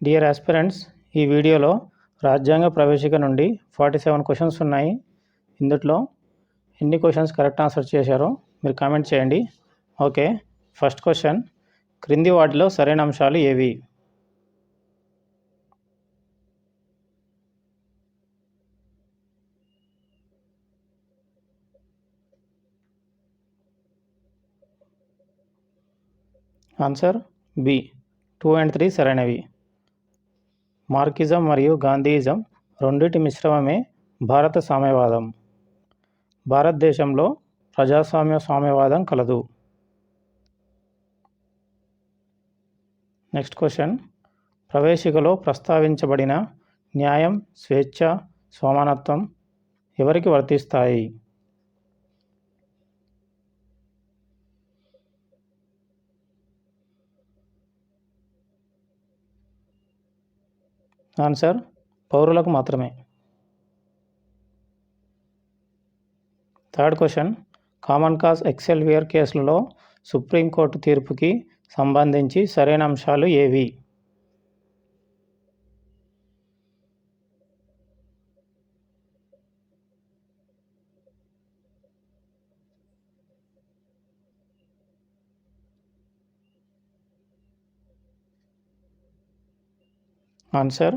Dear aspirants, ఈ వీడియోలో రాజ్యాంగ ప్రవేశిక నుండి 47 క్వశ్చన్స్ ఉన్నాయి. ఇందులో ఎన్ని క్వశ్చన్స్ కరెక్ట్ ఆన్సర్ చేశారో మీరు కామెంట్ చేయండి. ఓకే, ఫస్ట్ క్వశ్చన్, క్రింది వాటిలో సరైన అంశాలు ఏవి? ఆన్సర్ బి, 2 and 3 సరైనవి. మార్కిజం మరియు గాంధీయిజం రెండింటి మిశ్రమమే భారత సామ్యవాదం. భారతదేశంలో ప్రజాస్వామ్య సామ్యవాదం కలదు. నెక్స్ట్ క్వశ్చన్, ప్రవేశికలో ప్రస్తావించబడిన న్యాయం, స్వేచ్ఛ, సమానత్వం ఎవరికి వర్తిస్తాయి? ఆన్సర్ పౌరులకు మాత్రమే. థర్డ్ క్వశ్చన్, కామన్ కాజ్ ఎక్సెల్వియర్ కేసులలో సుప్రీంకోర్టు తీర్పుకి సంబంధించి సరైన అంశాలు ఏవి? ఆన్సర్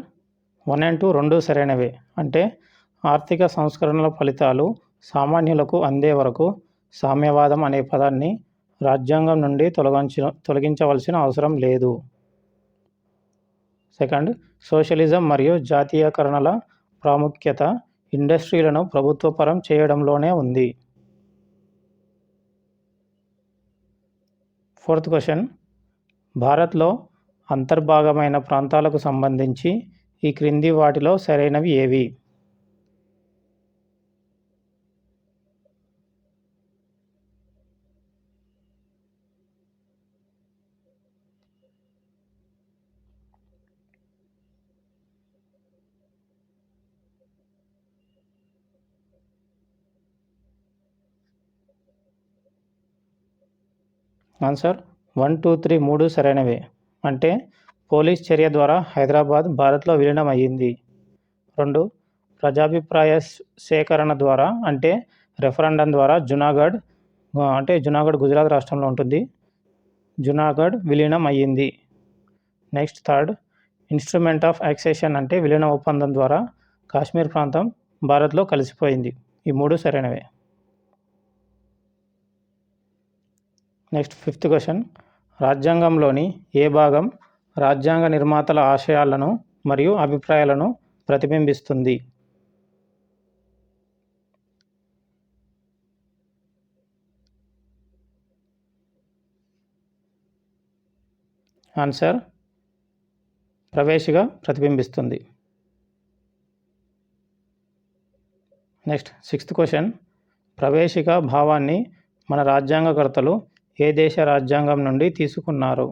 1 and 2 రెండు సరైనవే. అంటే ఆర్థిక సంస్కరణల ఫలితాలు సామాన్యులకు అందే వరకు సామ్యవాదం అనే పదాన్ని రాజ్యాంగం నుండి తొలగించవలసిన అవసరం లేదు. సెకండ్, సోషలిజం మరియు జాతీయకరణల ప్రాముఖ్యత ఇండస్ట్రీలను ప్రభుత్వపరం చేయడంలోనే ఉంది. ఫోర్త్ క్వశ్చన్, భారత్లో అంతర్భాగమైన ప్రాంతాలకు సంబంధించి ఈ క్రింది వాటిలో సరైనవి ఏవి? ఆన్సర్ 1, 2, 3 మూడు సరైనవే. అంటే పోలీస్ చర్య ద్వారా హైదరాబాద్ భారత్లో విలీనం అయ్యింది. 2, ప్రజాభిప్రాయ సేకరణ ద్వారా అంటే రెఫరెండం ద్వారా జునాగఢ్ గుజరాత్ రాష్ట్రంలో ఉంటుంది, జునాగఢ్ విలీనం అయ్యింది. Next third, instrument of accession అంటే విలీన ఒప్పందం ద్వారా కాశ్మీర్ ప్రాంతం భారత్లో కలిసిపోయింది. ఈ మూడు సరైనవే. నెక్స్ట్ ఫిఫ్త్ క్వశ్చన్, రాజ్యాంగంలోని ఏ భాగం రాజ్యాంగ నిర్మాతల ఆశయాలను మరియు అభిప్రాయాలను ప్రతిబింబిస్తుంది? ఆన్సర్ ప్రవేశిక ప్రతిబింబిస్తుంది. నెక్స్ట్ సిక్స్త్ క్వశ్చన్, ప్రవేశిక భావాన్ని మన రాజ్యాంగకర్తలు ఏ దేశ రాజ్యాంగం నుండి తీసుకున్నారు?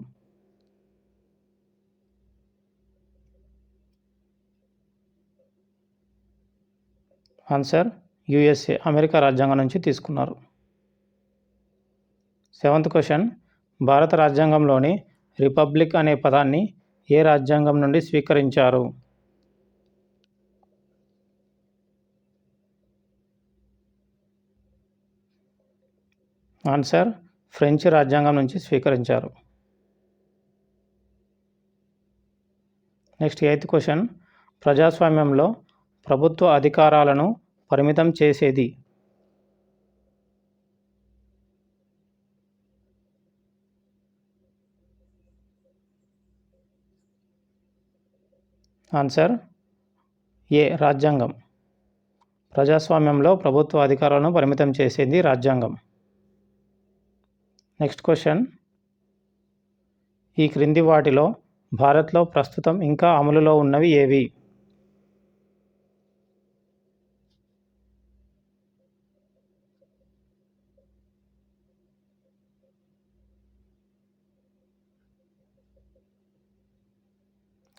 ఆన్సర్ యుఎస్ఏ, అమెరికా రాజ్యాంగం నుంచి తీసుకున్నారు. సెవెంత్ క్వశ్చన్, భారత రాజ్యాంగంలోని రిపబ్లిక్ అనే పదాన్ని ఏ రాజ్యాంగం నుండి స్వీకరించారు? ఆన్సర్ ఫ్రెంచ్ రాజ్యాంగం నుంచి స్వీకరించారు. నెక్స్ట్ ఎయిత్ క్వశ్చన్, ప్రజాస్వామ్యంలో ప్రభుత్వ అధికారాలను పరిమితం చేసేది? ఆన్సర్ ఏ రాజ్యాంగం. ప్రజాస్వామ్యంలో ప్రభుత్వ అధికారాలను పరిమితం చేసేది రాజ్యాంగం. నెక్స్ట్ క్వశ్చన్, ఈ క్రింది వాటిలో భారత్లో ప్రస్తుతం ఇంకా అమలులో ఉన్నవి ఏవి?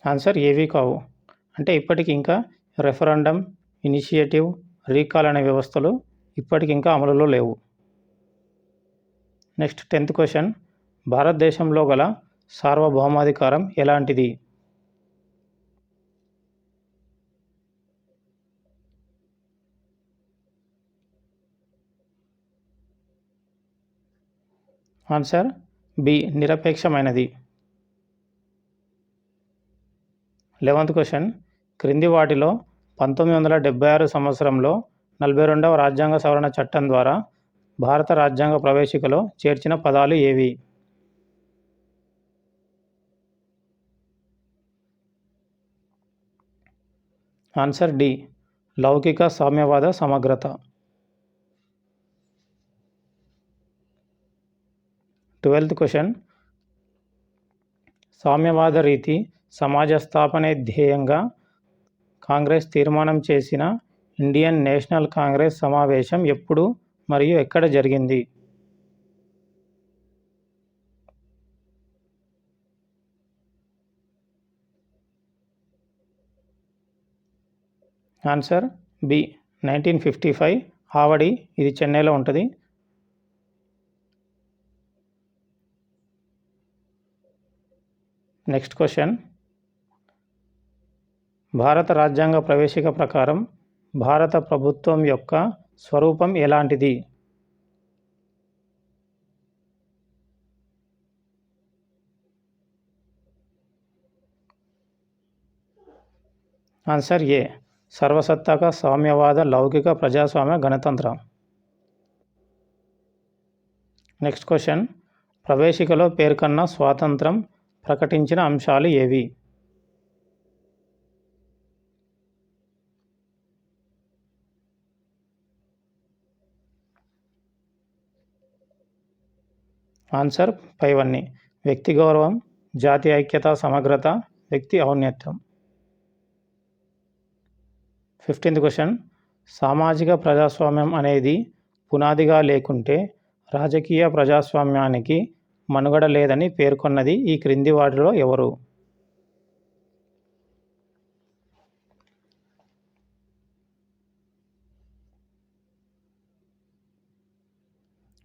ఆన్సర్ ఏవి కావు. అంటే ఇప్పటికి ఇంకా రెఫరెండం, ఇనిషియేటివ్, రీకాల్ అనే వ్యవస్థలు ఇప్పటికి ఇంకా అమలులో లేవు. నెక్స్ట్ 10th క్వశ్చన్, భారతదేశంలో గల సార్వభౌమాధికారం ఎలాంటిది? Answer B నిరపేక్షమైనది. 11th క్వశ్చన్, క్రింది వాటిలో 1976 సంవత్సరంలో 42వ రాజ్యాంగ సవరణ చట్టం ద్వారా భారత రాజ్యాంగ ప్రవేశికలో చేర్చిన పదాలు ఏవి? ఆన్సర్ డి లౌకిక, సామ్యవాద, సమగ్రత. 12th క్వశ్చన్, సామ్యవాద రీతి సమాజ స్థాపనే ధ్యేయంగా కాంగ్రెస్ తీర్మానం చేసిన ఇండియన్ నేషనల్ కాంగ్రెస్ సమావేశం ఎప్పుడు మరియు ఎక్కడ జరిగింది? ఆన్సర్ బి 1955 ఆవడి, ఇది చెన్నైలో ఉంటుంది. నెక్స్ట్ క్వశ్చన్, భారత రాజ్యాంగ ప్రవేశిక ప్రకారం భారత ప్రభుత్వం యొక్క స్వరూపం ఎలాంటిది? ఆన్సర్ ఏ సర్వసత్తాక, సామ్యవాద, లౌకిక, ప్రజాస్వామ్య, గణతంత్ర. నెక్స్ట్ క్వశ్చన్, ప్రవేశికలో పేర్కొన్న స్వాతంత్రం ప్రకటించిన అంశాలు ఏవి? ఆన్సర్ పైవన్నీ: వ్యక్తి గౌరవం, జాతి ఐక్యత, సమగ్రత, వ్యక్తి ఔన్నత్యం. 15th క్వశ్చన్, సామాజిక ప్రజాస్వామ్యం అనేది పునాదిగా లేకుంటే రాజకీయ ప్రజాస్వామ్యానికి మనుగడ లేదని పేర్కొన్నది ఈ క్రింది వాటిలో ఎవరు?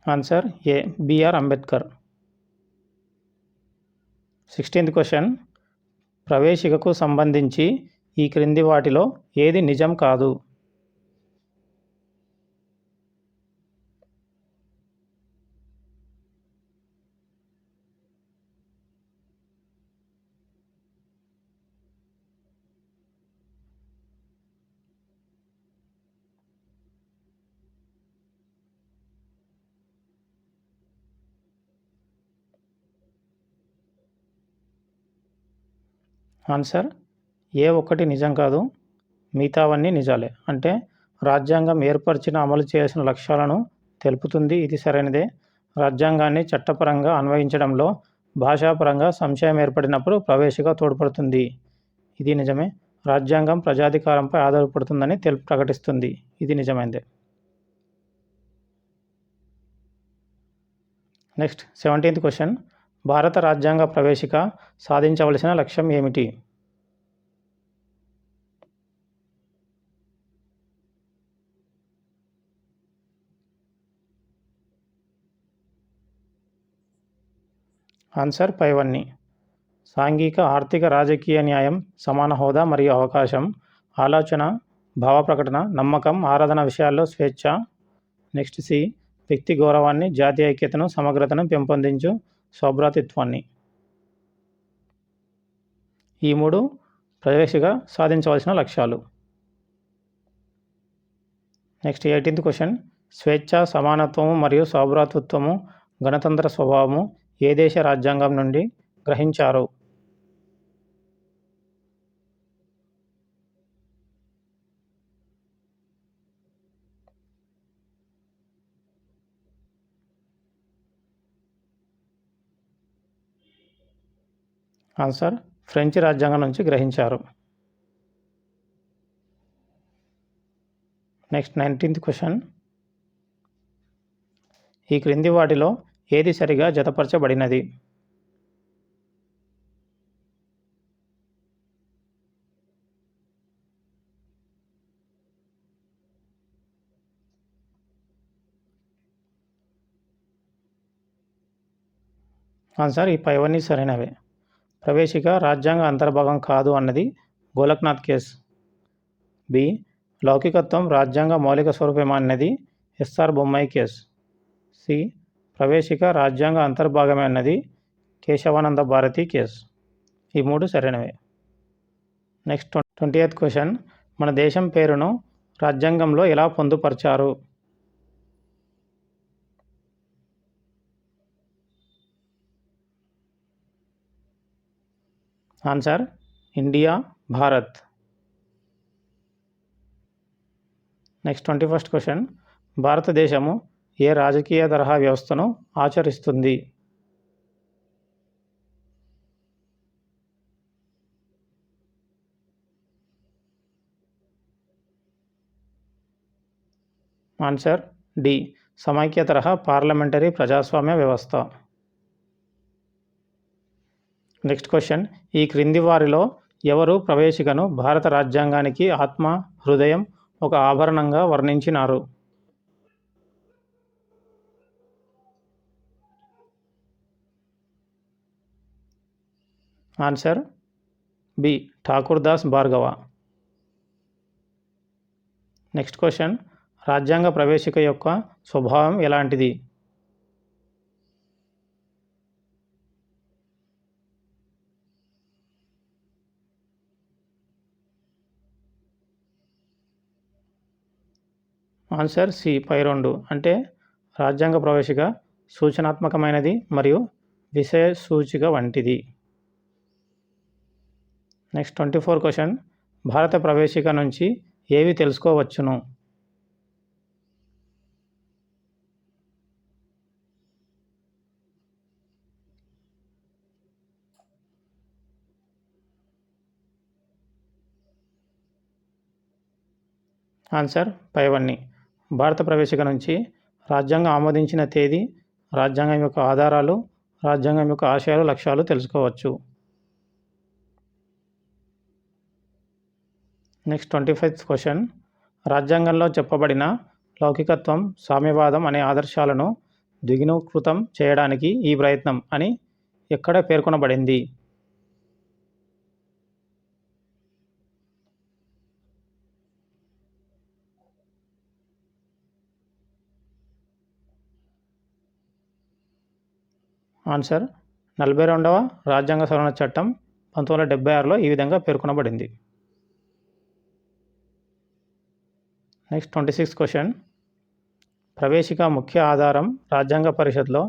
ఆన్సర్ ఏ బిఆర్ అంబేద్కర్. 16th క్వశ్చన్, ప్రవేశికకు సంబంధించి ఈ క్రింది వాటిలో ఏది నిజం కాదు? ఆన్సర్ ఏ ఒక్కటి నిజం కాదు, మిగతావన్నీ నిజాలే. అంటే రాజ్యాంగం ఏర్పరిచిన అమలు చేయాల్సిన లక్ష్యాలను తెలుపుతుంది, ఇది సరైనదే. రాజ్యాంగాన్ని చట్టపరంగా అన్వయించడంలో భాషాపరంగా సంశయం ఏర్పడినప్పుడు ప్రవేశిక తోడ్పడుతుంది, ఇది నిజమే. రాజ్యాంగం ప్రజాధికారంపై ఆధారపడుతుందని ప్రకటిస్తుంది, ఇది నిజమైందే. నెక్స్ట్ 17th క్వశ్చన్, భారత రాజ్యాంగ ప్రవేశిక సాధించవలసిన లక్ష్యం ఏమిటి? ఆన్సర్ పైవన్నీ: సాంఘిక, ఆర్థిక, రాజకీయ న్యాయం, సమాన హోదా మరియు అవకాశం, ఆలోచన, భావ ప్రకటన, నమ్మకం, ఆరాధన విషయాల్లో స్వేచ్ఛ. నెక్స్ట్ సి వ్యక్తి గౌరవాన్ని, జాతీయ ఐక్యతను, సమగ్రతను పెంపొందించు సౌభ్రాతృత్వాన్ని. ఈ మూడు ప్రవేశిక సాధించవలసిన లక్ష్యాలు. నెక్స్ట్ 18th క్వశ్చన్, స్వేచ్ఛ, సమానత్వము మరియు సౌభ్రాతృత్వము, గణతంత్ర స్వభావము ఏ దేశ రాజ్యాంగం నుండి గ్రహించారు? ఆన్సర్ ఫ్రెంచ్ రాజ్యాంగం నుంచి గ్రహించారు. నెక్స్ట్ 19th క్వశ్చన్, ఈ క్రింది వాటిలో ఏది సరిగా జతపరచబడినది? ఆన్సర్ ఈ పైవన్నీ సరైనవే. ప్రవేశిక రాజ్యాంగ అంతర్భాగం కాదు అన్నది గోలక్నాథ్ కేస్. బి లౌకికత్వం రాజ్యాంగ మౌలిక స్వరూపమన్నది ఎస్ఆర్ బొమ్మాయి కేస్. సి ప్రవేశిక రాజ్యాంగ అంతర్భాగమే అన్నది కేశవానంద భారతి కేస్. ఈ 3 సరైనవే. Next 20th question. మన దేశం పేరును రాజ్యాంగంలో ఎలా పొందుపరిచారు? Answer India, Bharat. Next 21st question. భారతదేశము ఏ రాజకీయ తరహా వ్యవస్థను ఆచరిస్తుంది? ఆన్సర్ డి, సమైక్య తరహా పార్లమెంటరీ ప్రజాస్వామ్య వ్యవస్థ. Next question. ఈ క్రింది వారిలో ఎవరు ప్రవేశికను భారత రాజ్యాంగానికి ఆత్మ, హృదయం, ఒక ఆభరణంగా వర్ణించినారు? Answer B, Thakur Das Bhargava. Next question. రాజ్యాంగ ప్రవేశిక యొక్క స్వభావం ఎలాంటిది? ఆన్సర్ సి, పై రెండు. అంటే రాజ్యాంగ ప్రవేశిక సూచనాత్మకమైనది మరియు విషయ సూచిక వంటిది. Next 24 question. భారత ప్రవేశిక నుంచి ఏవి తెలుసుకోవచ్చును? ఆన్సర్ పైవన్నీ. భారత ప్రవేశిక నుంచి రాజ్యాంగం ఆమోదించిన తేదీ, రాజ్యాంగం యొక్క ఆధారాలు, రాజ్యాంగం యొక్క ఆశయాలు, లక్ష్యాలు తెలుసుకోవచ్చు. Next 25th question. రాజ్యాంగంలో చెప్పబడిన లౌకికత్వం, సామ్యవాదం అనే ఆదర్శాలను ద్విగుణీకృతం చేయడానికి ఈ ప్రయత్నం అని ఎక్కడ పేర్కొనబడింది? ఆన్సర్ 42వ రాజ్యాంగ సవరణ చట్టం 1976లో ఈ విధంగా పేర్కొనబడింది. Next 26th question. ప్రవేశిక ముఖ్య ఆధారం రాజ్యాంగ పరిషత్లో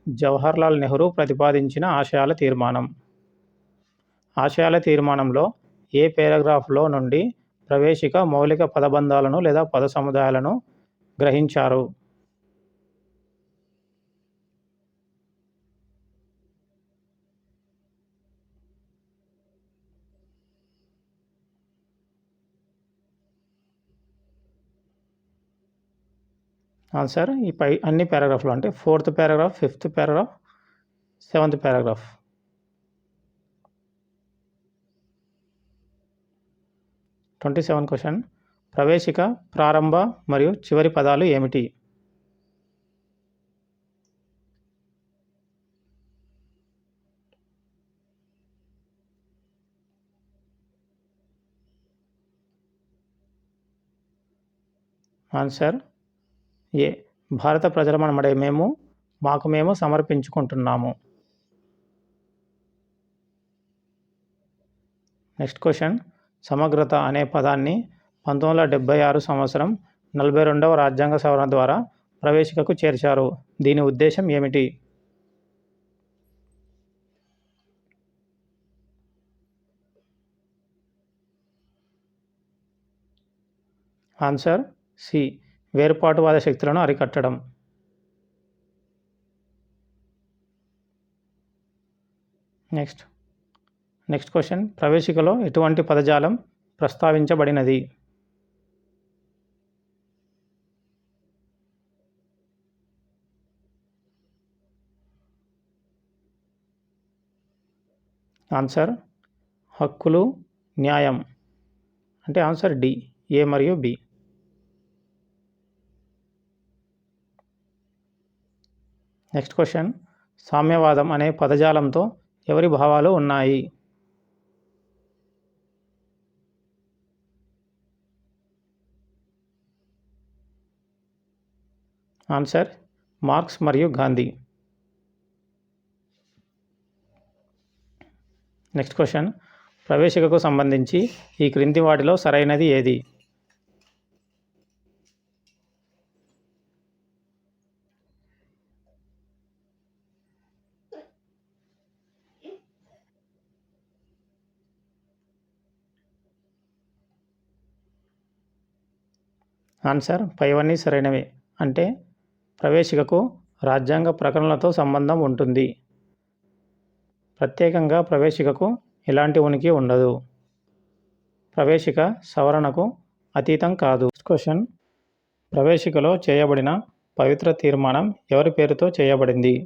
జవహర్లాల్ నెహ్రూ ప్రతిపాదించిన ఆశయాల తీర్మానం. ఆశయాల తీర్మానంలో ఏ పారాగ్రాఫ్లో నుండి ప్రవేశిక మౌలిక పదబంధాలను లేదా పద సముదాయాలను గ్రహించారు? ఆన్సర్ ఈ పై అన్ని పారాగ్రాఫ్లు, అంటే 4th paragraph, 5th paragraph, 7th paragraph. 27 question. ప్రవేశిక ప్రారంభ మరియు చివరి పదాలు ఏమిటి? ఆన్సర్ ఏ, భారత ప్రజలమనబడే మేము మాకు మేము సమర్పించుకుంటున్నాము. Next question. సమగ్రత అనే పదాన్ని 1976 సంవత్సరం 42వ రాజ్యాంగ సవరణ ద్వారా ప్రవేశికకు చేర్చారు. దీని ఉద్దేశం ఏమిటి? ఆన్సర్ సి, వేర్పాటువాద శక్తులను అరికట్టడం. Next question. ప్రవేశికలో ఎటువంటి పదజాలం ప్రస్తావించబడినది? ఆన్సర్ హక్కులు, న్యాయం. అంటే ఆన్సర్ డి, ఏ మరియు బి. Next question. సామ్యవాదం అనే పదజాలంతో ఎవరి భావాలు ఉన్నాయి? ఆన్సర్ మార్క్స్ మరియు గాంధీ. నెక్స్ట్ క్వశ్చన్, ప్రవేశికకు సంబంధించి ఈ క్రింది వాటిలో సరైనది ఏది? ఆన్సర్ పైవన్నీ సరైనవే. అంటే ప్రవేశికకు రాజ్యాంగ ప్రకటనలతో సంబంధం ఉంటుంది. ప్రత్యేకంగా ప్రవేశికకు ఎలాంటి ఉనికి ఉండదు. ప్రవేశిక సవరణకు అతీతం కాదు. క్వశ్చన్, ప్రవేశికలో చేయబడిన పవిత్ర తీర్మానం ఎవరి పేరుతో చేయబడింది?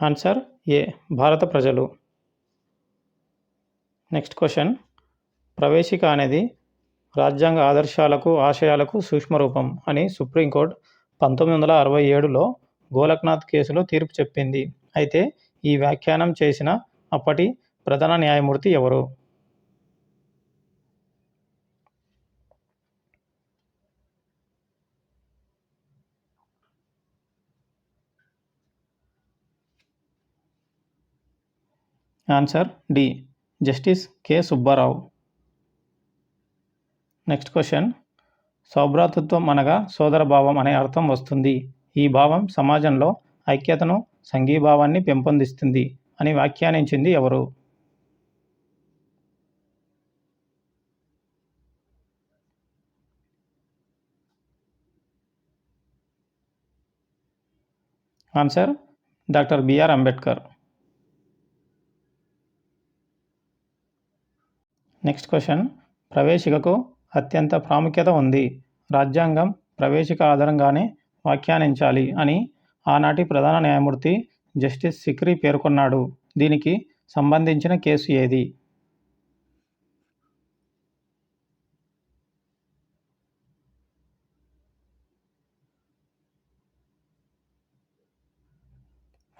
ఆన్సర్ ఏ, భారత ప్రజలు. నెక్స్ట్ క్వశ్చన్, ప్రవేశిక అనేది రాజ్యాంగ ఆదర్శాలకు ఆశయాలకు సూక్ష్మరూపం అని సుప్రీంకోర్టు 1967లో గోలక్నాథ్ కేసులో తీర్పు చెప్పింది. అయితే ఈ వ్యాఖ్యానం చేసిన అప్పటి ప్రధాన న్యాయమూర్తి ఎవరు? Answer D, justice K Subbarao. Next question, సౌభ్రాతృత్వం అనగా సోదర భావం అనే అర్థం వస్తుంది. ఈ భావం సమాజంలో ఐక్యతను, సంఘీభావాన్ని పెంపొందిస్తుంది అని వ్యాఖ్యానించింది ఎవరు? Answer doctor BR Ambedkar. Next question, ప్రవేశికకు అత్యంత ప్రాముఖ్యత ఉంది. రాజ్యాంగం ప్రవేశిక ఆధారంగానే వ్యాఖ్యానించాలి అని ఆనాటి ప్రధాన న్యాయమూర్తి జస్టిస్ సిక్రీ పేర్కొన్నాడు. దీనికి సంబంధించిన కేసు ఏది?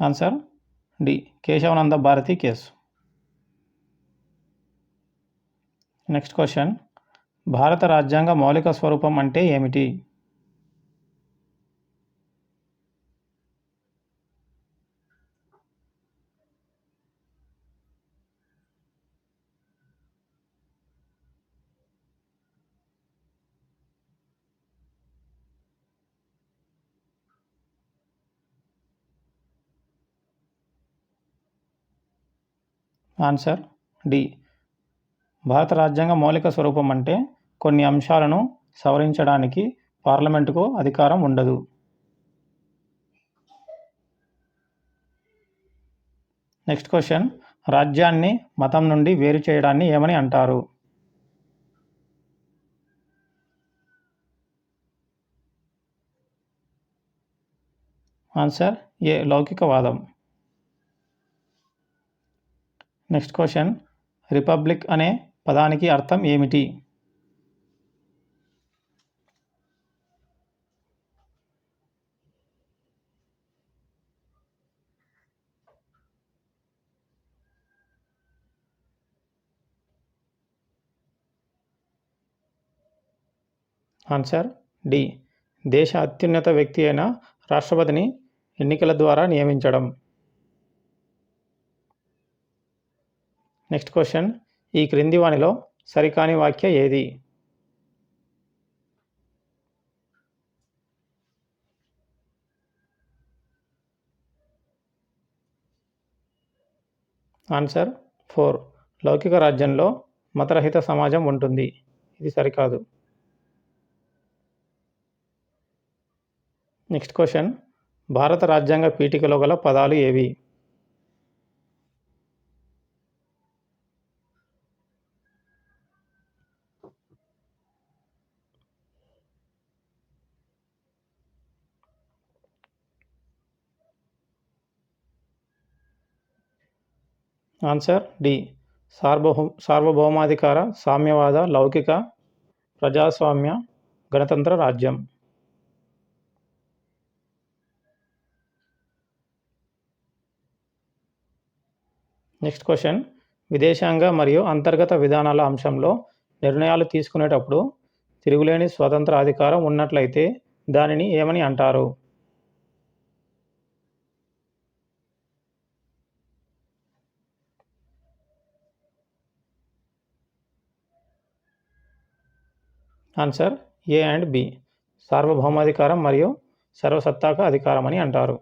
Answer D, Kesavananda Bharati case. Next question, భారత రాజ్యాంగ మౌలిక స్వరూపం అంటే ఏమిటి? ఆన్సర్ డి, భారత రాజ్యాంగ మౌలిక స్వరూపం అంటే కొన్ని అంశాలను సవరించడానికి పార్లమెంటుకు అధికారం ఉండదు. నెక్స్ట్ క్వశ్చన్, రాజ్యాన్ని మతం నుండి వేరు చేయడాన్ని ఏమని అంటారు? ఆన్సర్ ఏ, లౌకికవాదం. నెక్స్ట్ క్వశ్చన్, రిపబ్లిక్ అనే పదానికి అర్థం ఏమిటి? ఆన్సర్ డి, దేశ అత్యున్నత వ్యక్తి అయిన రాష్ట్రపతిని ఎన్నికల ద్వారా నియమించడం. నెక్స్ట్ క్వశ్చన్, ఈ క్రింది వానిలో సరికాని వాక్య ఏది? ఆన్సర్ 4, లౌకిక రాజ్యంలో మతరహిత సమాజం ఉంటుంది. ఇది సరికాదు. నెక్స్ట్ క్వశ్చన్, భారత రాజ్యాంగ పీఠికలో గల పదాలు ఏవి? ఆన్సర్ డి, సార్వభౌమాధికార, సామ్యవాద, లౌకిక, ప్రజాస్వామ్య, గణతంత్ర రాజ్యం. నెక్స్ట్ క్వశ్చన్, విదేశాంగ మరియు అంతర్గత విధానాల అంశంలో నిర్ణయాలు తీసుకునేటప్పుడు తిరుగులేని స్వతంత్ర అధికారం ఉన్నట్లయితే దానిని ఏమని అంటారు? ఆన్సర్ ఏ అండ్ బి, సార్వభౌమాధికారం మరియు సర్వసత్తాక అధికారం అని అంటారు.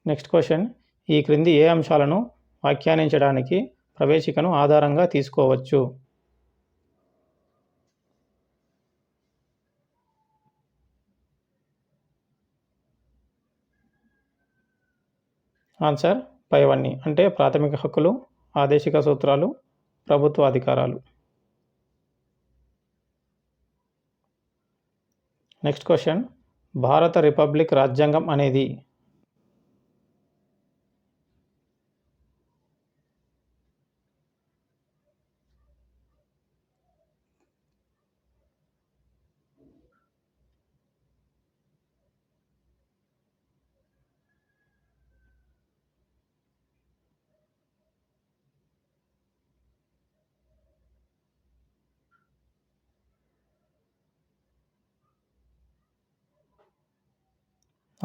నెక్స్ట్ క్వశ్చన్, ఈ క్రింది ఏ అంశాలను వ్యాఖ్యానించడానికి ప్రవేశికను ఆధారంగా తీసుకోవచ్చు? ఆన్సర్ పైవన్నీ, అంటే ప్రాథమిక హక్కులు, ఆదేశిక సూత్రాలు, ప్రభుత్వ అధికారాలు. నెక్స్ట్ క్వశ్చన్, భారత రిపబ్లిక్ రాజ్యాంగం అనేది?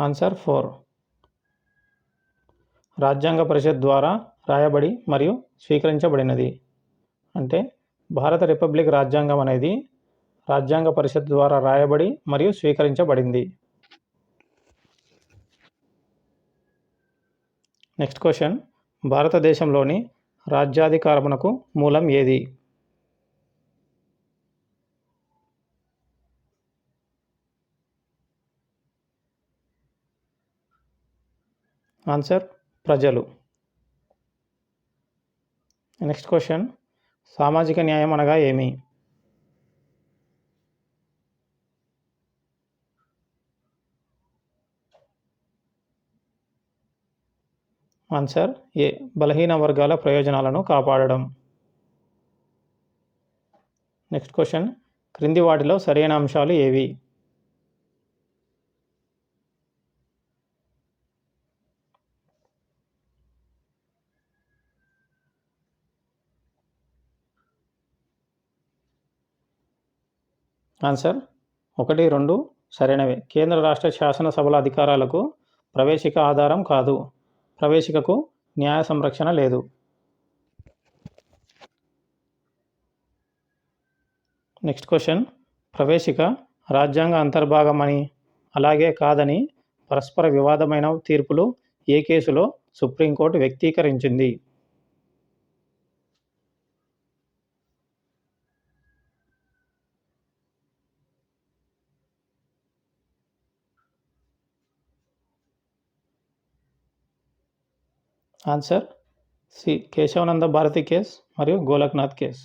ఆన్సర్ 4, రాజ్యాంగ పరిషత్ ద్వారా రాయబడి మరియు స్వీకరించబడినది. అంటే భారత రిపబ్లిక్ రాజ్యాంగం అనేది రాజ్యాంగ పరిషత్ ద్వారా రాయబడి మరియు స్వీకరించబడింది. నెక్స్ట్ క్వశ్చన్, భారతదేశంలోని రాజ్యాధికారమునకు మూలం ఏది? ఆన్సర్ ప్రజలు. నెక్స్ట్ క్వశ్చన్, సామాజిక న్యాయం అనగా ఏమి? ఆన్సర్ ఏ, బలహీన వర్గాల ప్రయోజనాలను కాపాడడం. నెక్స్ట్ క్వశ్చన్, క్రింది వాటిలో సరైన అంశాలు ఏవి? ఆన్సర్ 1, 2 సరైనవే. కేంద్ర రాష్ట్ర శాసనసభల అధికారాలకు ప్రవేశిక ఆధారం కాదు. ప్రవేశికకు న్యాయ సంరక్షణ లేదు. నెక్స్ట్ క్వశ్చన్, ప్రవేశిక రాజ్యాంగ అంతర్భాగమని అలాగే కాదని పరస్పర వివాదమైన తీర్పులు ఏ కేసులో సుప్రీంకోర్టు వ్యక్తీకరించింది? Answer C, Kesavananda Bharati case మరియు గోలక్నాథ్ కేస్.